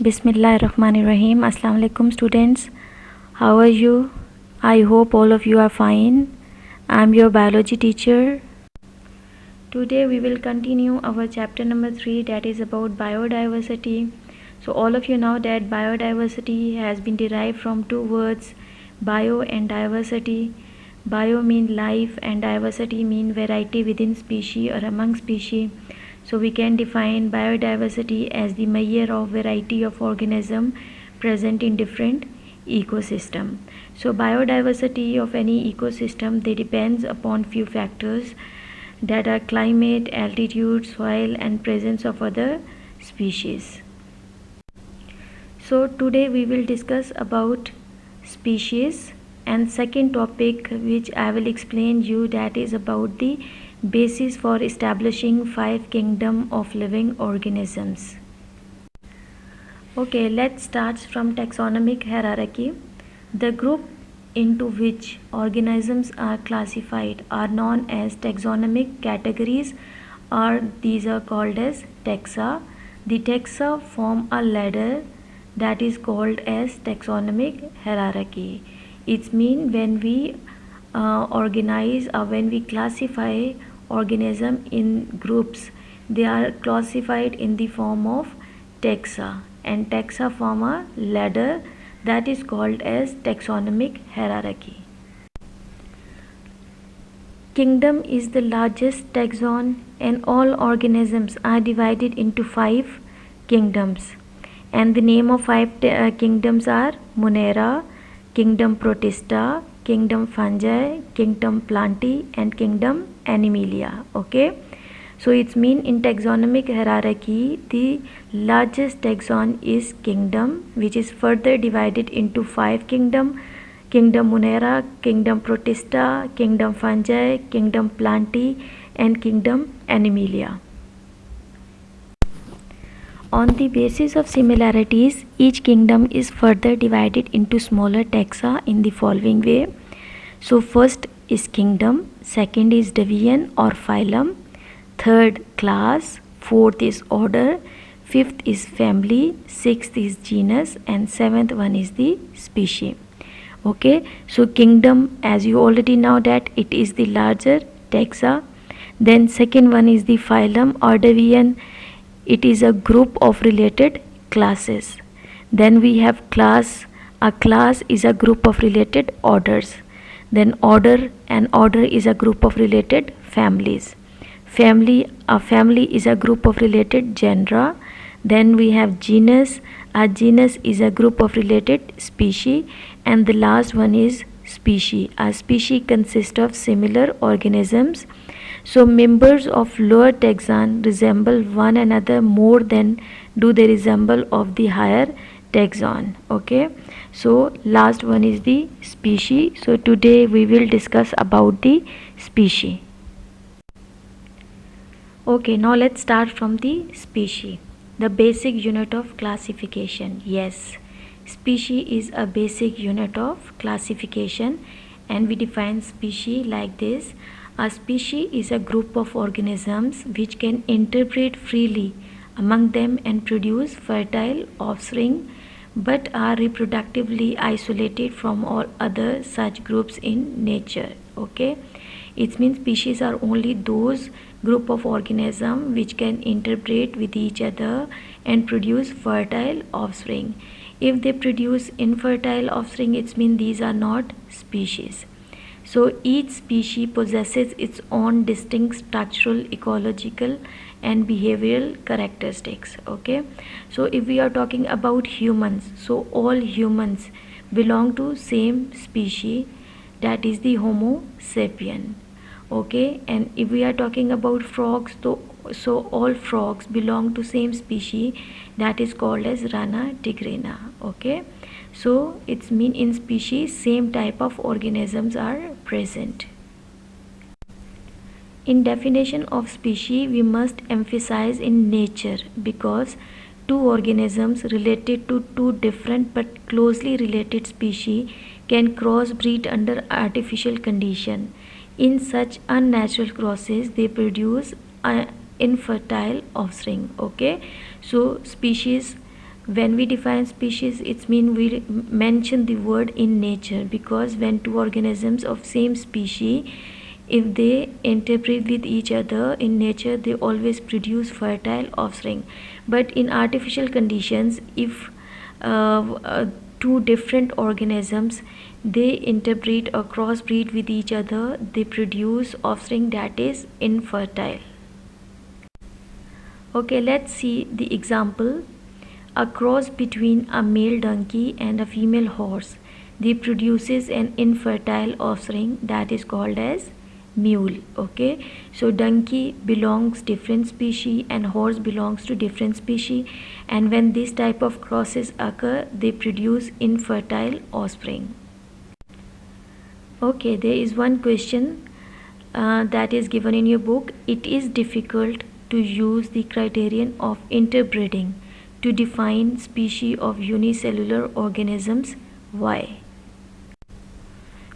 Bismillahirrahmanirrahim. Assalamu alaikum students. How are you? I hope all of you are fine. I'm your biology teacher. Today we will continue our chapter number 3, that is about biodiversity. So all of you know that biodiversity has been derived from two words, bio and diversity. Bio mean life and diversity mean variety within species or among species. So we can define biodiversity as the measure of variety of organism present in different ecosystem. So biodiversity of any ecosystem, they depends upon few factors, that are climate, altitude, soil and presence of other species. So today we will discuss about species, and second topic which I will explain you, that is about the basis for establishing 5 kingdom of living organisms. Okay, let's start from taxonomic hierarchy. The group into which organisms are classified are known as taxonomic categories, or these are called as taxa. The taxa form a ladder that is called as taxonomic hierarchy. It means when we organize or when we classify organism in groups, they are classified in the form of taxa, and taxa form a ladder that is called as taxonomic hierarchy. Kingdom is the largest taxon, and all organisms are divided into 5 kingdoms, and the name of 5 kingdoms are Monera, Kingdom Protista, Kingdom Fungi, Kingdom Plantae and Kingdom Animalia. Okay, so it's mean in taxonomic hierarchy the largest taxon is kingdom, which is further divided into 5 kingdom: Kingdom Monera, Kingdom Protista, Kingdom Fungi, Kingdom Plantae and Kingdom Animalia. On the basis of similarities, each kingdom is further divided into smaller taxa in the following way. So first is kingdom, second is division or phylum, third class, fourth is order, fifth is family, sixth is genus and seventh one is the species. Okay, so kingdom, as you already know that it is the larger taxa. Then second one is the phylum or division. It is a group of related classes. Then we have class. A class is a group of related orders. Then order, an order is a group of related families. A family is a group of related genera. Then we have genus. A genus is a group of related species. And the last one is species. A species consists of similar organisms. So members of lower taxon resemble one another more than do they resemble of the higher taxon. Okay, so last one is the species. So today we will discuss about the species. Okay, now let's start from the species, the basic unit of classification. Yes, species is a basic unit of classification, and we define species like this. A species is a group of organisms which can interbreed freely among them and produce fertile offspring, but are reproductively isolated from all other such groups in nature. Okay, it means species are only those group of organisms which can interbreed with each other and produce fertile offspring. If they produce infertile offspring, it means these are not species. So each species possesses its own distinct structural, ecological and behavioral characteristics. Okay, so if we are talking about humans, so all humans belong to same species, that is the Homo sapien. Okay, and if we are talking about frogs, so all frogs belong to same species, that is called as Rana tigrina. Okay, so it's mean in species same type of organisms are present. In definition of species, we must emphasize in nature, because two organisms related to two different but closely related species can crossbreed under artificial condition. In such unnatural crosses, they produce infertile offspring. Okay, so species When we define species, it's mean we mention the word in nature, because when two organisms of same species, if they interbreed with each other in nature, they always produce fertile offspring. But in artificial conditions, if two different organisms they interbreed or crossbreed with each other, they produce offspring that is infertile. Okay, let's see the example. A cross between a male donkey and a female horse, they produces an infertile offspring that is called as mule. Okay, so donkey belongs different species and horse belongs to different species, and when this type of crosses occur, they produce infertile offspring. Okay, there is one question that is given in your book. It is difficult to use the criterion of interbreeding to define species of unicellular organisms. Why?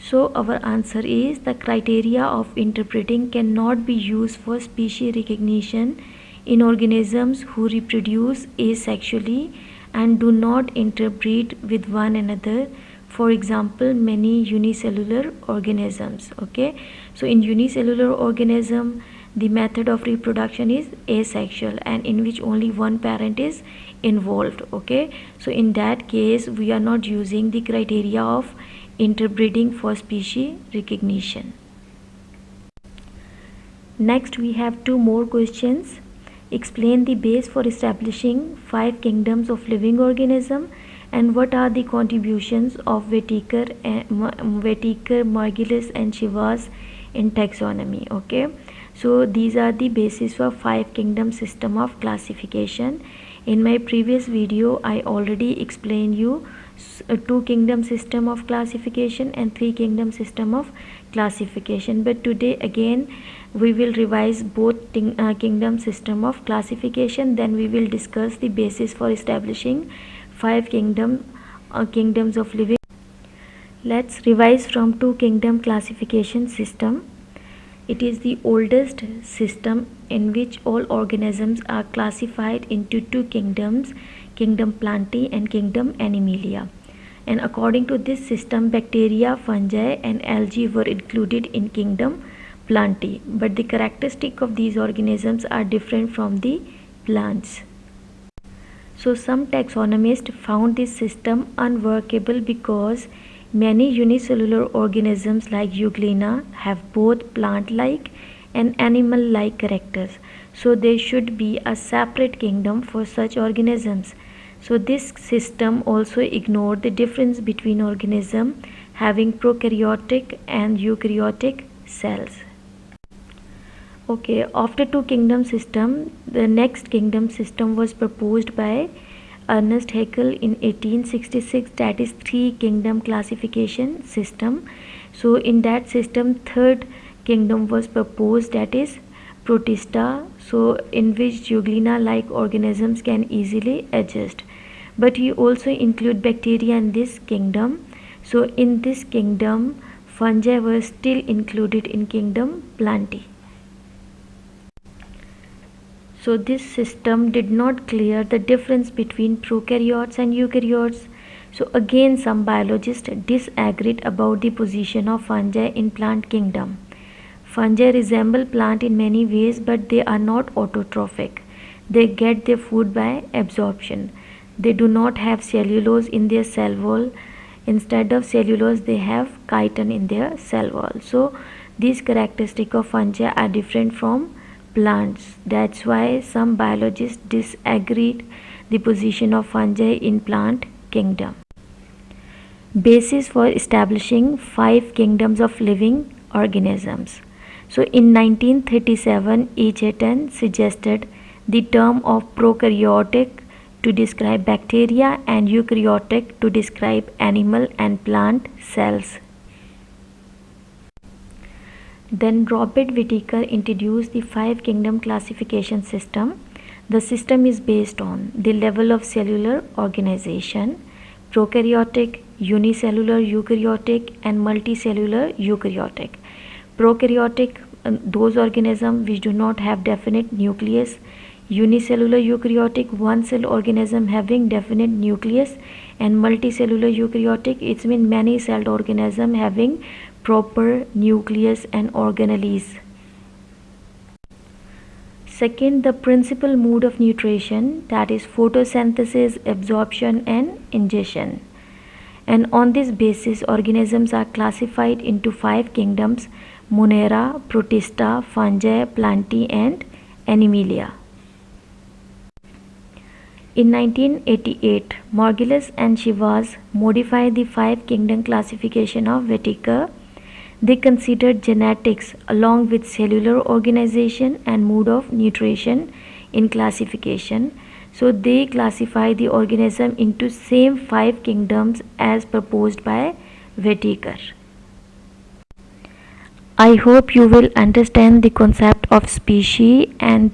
So our answer is the criteria of interbreeding cannot be used for species recognition in organisms who reproduce asexually and do not interbreed with one another. For example, many unicellular organisms. Okay, so in unicellular organism, the method of reproduction is asexual and in which only one parent is involved. Okay, so in that case we are not using the criteria of interbreeding for species recognition. Next we have two more questions. Explain the base for establishing 5 kingdoms of living organism, and what are the contributions of Whittaker, Margulis and Chivas in taxonomy. Okay, so these are the basis for 5 kingdom system of classification. In my previous video I already explained you 2 kingdom system of classification and 3 kingdom system of classification, but today again we will revise both kingdom system of classification. Then we will discuss the basis for establishing 5 kingdoms of living. Let's revise from 2 kingdom classification system. It is the oldest system in which all organisms are classified into 2 kingdoms, kingdom Plantae and kingdom Animalia. And according to this system, bacteria, fungi and algae were included in kingdom Plantae, but the characteristics of these organisms are different from the plants. So some taxonomists found this system unworkable because many unicellular organisms like Euglena have both plant-like and animal-like characters. So there should be a separate kingdom for such organisms. So this system also ignored the difference between organisms having prokaryotic and eukaryotic cells. Okay, after 2 kingdom system, the next kingdom system was proposed by Ernest Haeckel in 1866, that is 3 kingdom classification system. So in that system, 3rd kingdom was proposed, that is Protista, so in which Euglena like organisms can easily adjust. But he also include bacteria in this kingdom. So in this kingdom, fungi were still included in kingdom Plantae. So this system did not clear the difference between prokaryotes and eukaryotes. So again some biologists disagreed about the position of fungi in plant kingdom. Fungi resemble plant in many ways, but they are not autotrophic. They get their food by absorption. They do not have cellulose in their cell wall. Instead of cellulose, they have chitin in their cell wall. So these characteristics of fungi are different from plants. That's why some biologists disagreed the position of fungi in plant kingdom. Basis for establishing 5 kingdoms of living organisms. So in 1937, E. Chetan suggested the term of prokaryotic to describe bacteria and eukaryotic to describe animal and plant cells. Then Robert Whittaker introduced the 5 kingdom classification system. The system is based on the level of cellular organization, prokaryotic, unicellular eukaryotic and multicellular eukaryotic. Prokaryotic, those organisms which do not have definite nucleus. unicellular eukaryotic, one cell organism having definite nucleus, and multicellular eukaryotic, it's mean many celled organism having proper nucleus and organelles. Second, the principal mode of nutrition, that is photosynthesis, absorption and ingestion. And on this basis, organisms are classified into 5 kingdoms: Monera, Protista, Fungi, Plantae and Animalia. In 1988, Margulis and Chivas modified the 5 kingdom classification of Whittaker. They considered genetics along with cellular organization and mode of nutrition in classification. So they classify the organism into same 5 kingdoms as proposed by Whittaker. I hope you will understand the concept of species and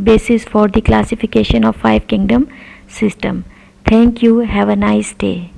basis for the classification of 5 kingdom system. Thank you. Have a nice day.